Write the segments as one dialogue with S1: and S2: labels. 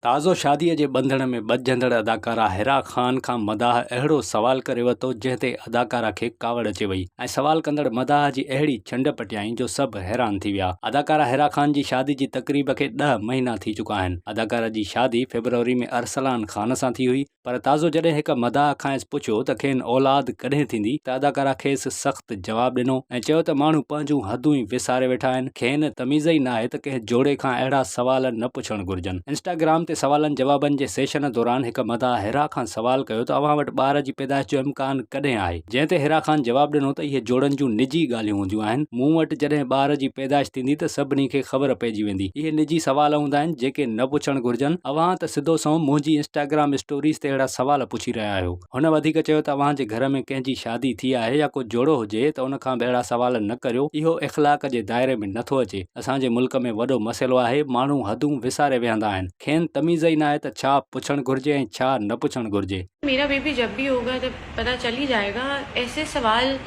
S1: ताज़ो शादीअ जे ॿंधण में ॿधजंदड़ अदाकारा हिरा ख़ान खां मदाह अहिड़ो सवाल करे वरितो जंहिं ते अदाकारा खे कावड़ अचे वई ऐं सवाल कंदड़ मदाह जी अहिड़ी छंड पटियाई जो सभु हैरान थी विया। अदाकारा हिरा ख़ान जी शादी जी तक़रीब खे 10 महीना थी चुका आहिनि। अदाकारा जी शादी फेबरवरी में अरसलान ख़ान सां थी हुई, पर ताज़ो जॾहिं हिक मदाह खांसि पुछियो त खेनि औलाद कॾहिं थींदी त अदाकारा खेसि सख़्तु जवाबु ॾिनो ऐं चयो त माण्हू पंहिंजूं हदूं ई विसारे वेठा आहिनि। खेनि तमीज़ ई न आहे त कंहिं जोड़े खां अहिड़ा सवाल न पुछणु घुरिजनि। इंस्टाग्राम ते सवालनि जवाबनि जे सेशन दौरान हिक मदाह हिरा खान सवाल कयो त अव्हां वटि ॿार जी पैदाइश जो इम्कान कॾहिं आहे, जंहिं ते हिरा खान जवाबु ॾिनो त इहे जोड़नि जूं निजी ॻाल्हियूं हूंदियूं आहिनि। मूं वटि जॾहिं ॿार जी पैदाइश थींदी त सभिनी खे ख़बर पइजी वेंदी। इहे निजी सवाल हूंदा आहिनि जेके न पुछणु घुरिजनि। अव्हां त सिधो संओं मुंहिंजी इंस्टाग्राम स्टोरीज़ ते अहिड़ा सवाल पुछी रहिया आहियो। हुन वधीक चयो त अव्हां जे घर में कंहिंजी शादी थी आहे या को जोड़ो हुजे त उन खां बि अहिड़ा सवाल न करियो। इहो इख़लाक़ जे दायरे में नथो अचे। असांजे मुल्क में वॾो मसइलो आहे, माण्हू हदूं विसारे विहंदा आहिनि। खेनि तमीज़ ई न आहे त छा पुछणु घुरिजे ऐं छा न पुछणु घुरिजे।
S2: मेरा बेबी जब भी होगा तब पता चल ही जाएगा। ऐसे सवाल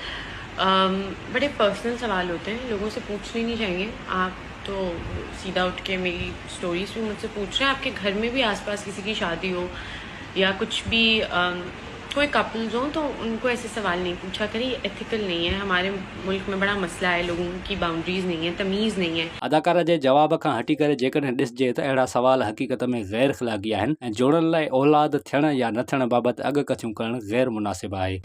S2: बड़े पर्सनल सवाल होते हैं, लोगों से पूछने नहीं चाहिए। आप तो सीधा उठ के मेरी स्टोरीज भी मुझसे पूछ रहे हैं। आपके घर में भी आसपास किसी की शादी हो या कुछ भी कोई कपल्स हों तो उनको ऐसे सवाल नहीं पूछा करें, एथिकल नहीं है। हमारे मुल्क में बड़ा मसला है, लोगों की बाउंड्रीज नहीं है, तमीज़ नहीं है।
S1: अदाकारा जे जवाब खां हटी करे जेकॾहिं ॾिसजे त अहिड़ा सवाल हक़ीक़त में गैर ख़िलाक़ी आहिनि ऐं जोड़नि लाइ औलाद थियण या न थियण बाबति अॻकथियूं करणु गैर मुनासिब आहे।